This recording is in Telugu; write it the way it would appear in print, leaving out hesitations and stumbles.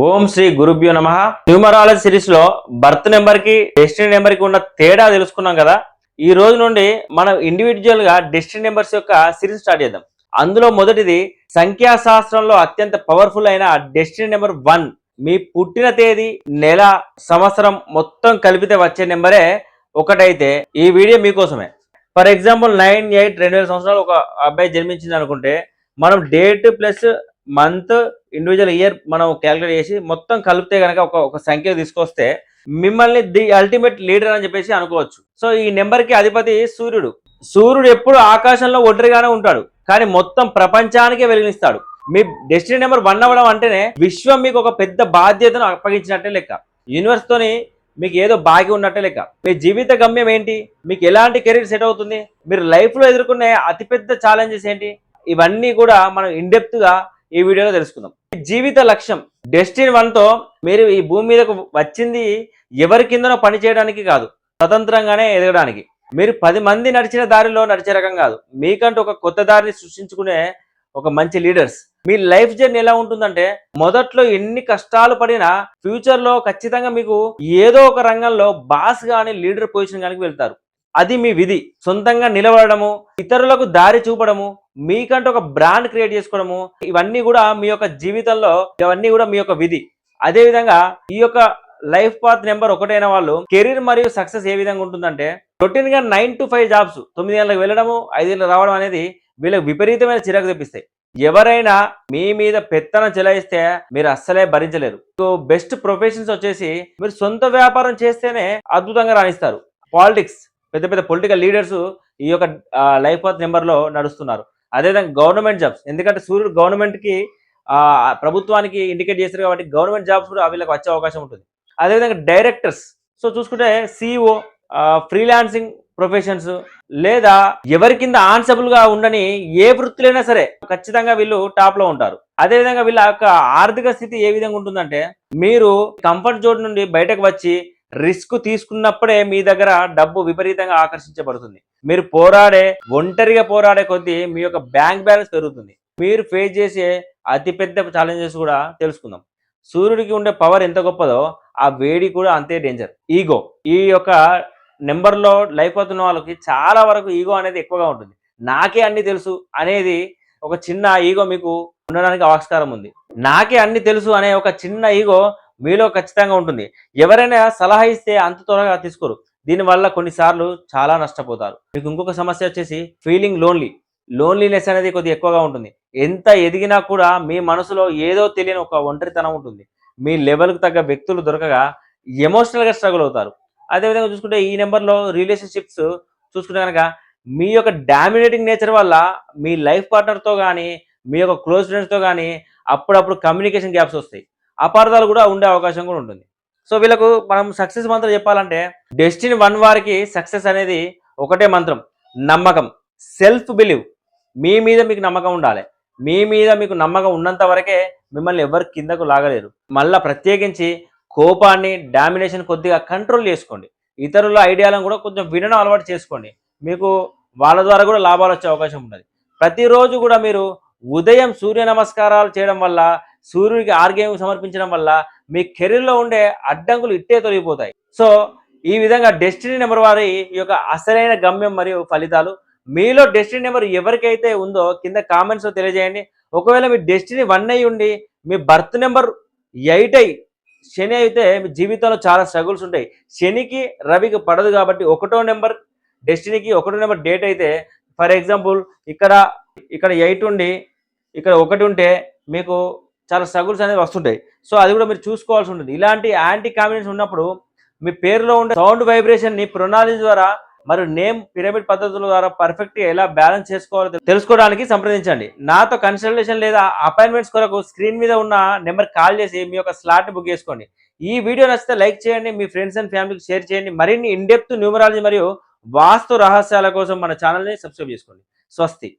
ఓం శ్రీ గురుభ్యో నమః. Numerology series low birth number కి డెస్టినీ నెంబర్ కి ఉన్న తేడా తెలుసుకున్నాం కదా. ఈ రోజు నుండి మనం ఇండివిజువల్ గా డెస్టినీ నెంబర్స్ యొక్క సిరీస్ స్టార్ట్ చేద్దాం. అందులో మొదటిది సంఖ్యాశాస్త్రంలో అత్యంత పవర్ఫుల్ అయిన డెస్టినీ నెంబర్ 1. మీ పుట్టిన తేదీ, నెల, సంవత్సరం మొత్తం కలిపితే వచ్చే నెంబరే ఒకటైతే ఈ వీడియో మీకోసమే. ఫర్ ఎగ్జాంపుల్ 9/8/2000 సంవత్సరాలు ఒక అబ్బాయి జన్మించింది అనుకుంటే, మనం date plus month individual year మనం క్యాలిక్యులేట్ చేసి మొత్తం కలిపితే కనుక ఒక సంఖ్య తీసుకొస్తే మిమ్మల్ని ది అల్టిమేట్ లీడర్ అని చెప్పేసి అనుకోవచ్చు. సో ఈ నెంబర్ కి అధిపతి సూర్యుడు. సూర్యుడు ఎప్పుడు ఆకాశంలో ఒంటరిగానే ఉంటాడు, కానీ మొత్తం ప్రపంచానికే వెలిగిస్తాడు. మీ డెస్టినీ నెంబర్ 1 అవ్వడం అంటేనే విశ్వం మీకు ఒక పెద్ద బాధ్యతను అప్పగించినట్టే లెక్క. యూనివర్స్ తోని మీకు ఏదో బాగి ఉన్నట్టే లెక్క. మీ జీవిత గమ్యం ఏంటి, మీకు ఎలాంటి కెరీర్ సెట్ అవుతుంది, మీరు లైఫ్ లో ఎదుర్కొనే అతిపెద్ద ఛాలెంజెస్ ఏంటి, ఇవన్నీ కూడా మనం ఇన్డెప్త్ గా ఈ వీడియోలో తెలుసుకుందాం. జీవిత లక్ష్యం డెస్టినీ 1 తో మీరు ఈ భూమి మీదకు వచ్చింది ఎవరి కిందనో పని చేయడానికి కాదు, స్వతంత్రంగానే ఎదగడానికి. మీరు 10 మంది నడిచిన దారిలో నడిచే రకం కాదు, మీకంటూ ఒక కొత్త దారిని సృష్టించుకునే ఒక మంచి లీడర్స్. మీ లైఫ్ జర్నీ ఎలా ఉంటుందంటే, మొదట్లో ఎన్ని కష్టాలు పడినా ఫ్యూచర్ లో ఖచ్చితంగా మీకు ఏదో ఒక రంగంలో బాస్ గాని లీడర్ పొజిషన్ కానీ వెళ్తారు. అది మీ విధి. సొంతంగా నిలబడము, ఇతరులకు దారి చూపడము, మీకంటూ ఒక బ్రాండ్ క్రియేట్ చేసుకోవడము, ఇవన్నీ కూడా మీ యొక్క జీవితంలో ఇవన్నీ కూడా మీ యొక్క విధి. అదే విధంగా ఈ యొక్క లైఫ్ పాత్ నెంబర్ 1 అయిన వాళ్ళు కెరీర్ మరియు సక్సెస్ ఏ విధంగా ఉంటుందంటే, రొటీన్ గా 9 to 5 జాబ్స్, 9 గంటలకు వెళ్ళడము 5 గంటలకు రావడం అనేది వీళ్ళకి విపరీతమైన చిరాకు తెప్పిస్తాయి. ఎవరైనా మీ మీద పెత్తనం చెలాయిస్తే మీరు అస్సలే భరించలేరు. బెస్ట్ ప్రొఫెషన్స్ వచ్చేసి మీరు సొంత వ్యాపారం చేస్తేనే అద్భుతంగా రాణిస్తారు. పాలిటిక్స్, పెద్ద పెద్ద పొలిటికల్ లీడర్స్ ఈ యొక్క లైఫ్ పాత్ నెంబర్ లో నడుస్తున్నారు. అదేవిధంగా గవర్నమెంట్ జాబ్స్, ఎందుకంటే సూర్యుడు గవర్నమెంట్ కి ప్రభుత్వానికి ఇండికేట్ చేస్తారు కాబట్టి గవర్నమెంట్ జాబ్స్ కూడా వీళ్ళకి వచ్చే అవకాశం ఉంటుంది. అదేవిధంగా డైరెక్టర్స్, సో చూసుకుంటే సిఇఓ, ఫ్రీలాన్సింగ్ ప్రొఫెషన్స్, లేదా ఎవరి కింద ఆన్సబుల్ గా ఉండని ఏ వృత్తులైనా సరే ఖచ్చితంగా వీళ్ళు టాప్ లో ఉంటారు. అదేవిధంగా వీళ్ళ యొక్క ఆర్థిక స్థితి ఏ విధంగా ఉంటుందంటే, మీరు కంఫర్ట్ జోన్ నుండి బయటకు వచ్చి రిస్క్ తీసుకున్నప్పుడే మీ దగ్గర డబ్బు విపరీతంగా ఆకర్షించబడుతుంది. మీరు ఒంటరిగా పోరాడే కొద్దీ మీ యొక్క బ్యాంక్ బ్యాలెన్స్ పెరుగుతుంది. మీరు ఫేస్ చేసే అతిపెద్ద ఛాలెంజెస్ కూడా తెలుసుకుందాం. సూర్యుడికి ఉండే పవర్ ఎంత గొప్పదో ఆ వేడి కూడా అంతే డేంజర్. ఈగో, ఈ యొక్క నెంబర్లో లైఫ్ అవుతున్న వాళ్ళకి చాలా వరకు ఈగో అనేది ఎక్కువగా ఉంటుంది. నాకే అన్ని తెలుసు అనేది ఒక చిన్న ఈగో మీకు ఉండడానికి ఆస్కారం ఉంది. నాకే అన్ని తెలుసు అనే ఒక చిన్న ఈగో మీలో ఖచ్చితంగా ఉంటుంది. ఎవరైనా సలహా ఇస్తే అంత త్వరగా తీసుకోరు. దీనివల్ల కొన్నిసార్లు చాలా నష్టపోతారు. మీకు ఇంకొక సమస్య వచ్చేసి ఫీలింగ్ లోన్లీనెస్ అనేది కొద్దిగా ఎక్కువగా ఉంటుంది. ఎంత ఎదిగినా కూడా మీ మనసులో ఏదో తెలియని ఒక ఒంటరితనం ఉంటుంది. మీ లెవెల్కి తగ్గ వ్యక్తులు దొరకగా ఎమోషనల్గా స్ట్రగుల్ అవుతారు. అదేవిధంగా చూసుకుంటే ఈ నెంబర్లో రిలేషన్షిప్స్ చూసుకుంటే కనుక, మీ యొక్క డామినేటింగ్ నేచర్ వల్ల మీ లైఫ్ పార్ట్నర్తో కానీ, మీ యొక్క క్లోజ్ ఫ్రెండ్స్తో కానీ అప్పుడప్పుడు కమ్యూనికేషన్ గ్యాప్స్ వస్తాయి. అపార్థాలు కూడా ఉండే అవకాశం కూడా ఉంటుంది. సో వీళ్ళకు మనం సక్సెస్ మంత్రం చెప్పాలంటే, డెస్టినీ 1 వారికి సక్సెస్ అనేది ఒకటే మంత్రం: నమ్మకం, సెల్ఫ్ బిలీవ్. మీ మీద మీకు నమ్మకం ఉండాలి. మీ మీద మీకు నమ్మకం ఉన్నంత వరకే మిమ్మల్ని ఎవరు కిందకు లాగలేరు. మళ్ళీ ప్రత్యేకించి కోపాన్ని, డామినేషన్ కొద్దిగా కంట్రోల్ చేసుకోండి. ఇతరుల ఐడియాలను కూడా కొంచెం వినడం అలవాటు చేసుకోండి. మీకు వాళ్ళ ద్వారా కూడా లాభాలు వచ్చే అవకాశం ఉన్నది. ప్రతిరోజు కూడా మీరు ఉదయం సూర్య నమస్కారాలు చేయడం వల్ల, సూర్యుడికి ఆర్ఘ్యం సమర్పించడం వల్ల మీ కెరీర్లో ఉండే అడ్డంకులు ఇట్టే తొలగిపోతాయి. సో ఈ విధంగా డెస్టినీ నెంబర్ వారి ఈ యొక్క అసలైన గమ్యం మరియు ఫలితాలు. మీలో డెస్టినీ నెంబర్ ఎవరికైతే ఉందో కింద కామెంట్స్లో తెలియజేయండి. ఒకవేళ మీ డెస్టినీ 1 అయి ఉండి మీ బర్త్ నెంబర్ 8 అయి శని అయితే మీ జీవితంలో చాలా స్ట్రగుల్స్ ఉంటాయి. శనికి రవికి పడదు కాబట్టి 1వ నెంబర్ డెస్టినీకి 1వ నెంబర్ డేట్ అయితే, ఫర్ ఎగ్జాంపుల్ ఇక్కడ 8 ఉండి ఇక్కడ 1 ఉంటే మీకు చాలా స్ట్రగుల్స్ అనేవి వస్తుంటాయి. సో అది కూడా మీరు చూసుకోవాల్సి ఉంటుంది. ఇలాంటి యాంటీ కాంబినేషన్ ఉన్నప్పుడు మీ పేరులో ఉండే సౌండ్ వైబ్రేషన్ని ప్రొనాలజీ ద్వారా మరియు నేమ్ పిరమిడ్ పద్ధతుల ద్వారా పర్ఫెక్ట్గా ఎలా బ్యాలెన్స్ చేసుకోవాలో తెలుసుకోవడానికి సంప్రదించండి. నాతో కన్సల్టేషన్ లేదా అపాయింట్మెంట్స్ కొరకు స్క్రీన్ మీద ఉన్న నెంబర్ కాల్ చేసి మీ యొక్క స్లాట్ని బుక్ చేసుకోండి. ఈ వీడియో నచ్చితే లైక్ చేయండి, మీ ఫ్రెండ్స్ అండ్ ఫ్యామిలీకి షేర్ చేయండి. మరిన్ని ఇన్డెప్త్ న్యూమరాలజీ మరియు వాస్తు రహస్యాల కోసం మన ఛానల్ని సబ్స్క్రైబ్ చేసుకోండి. స్వస్తి.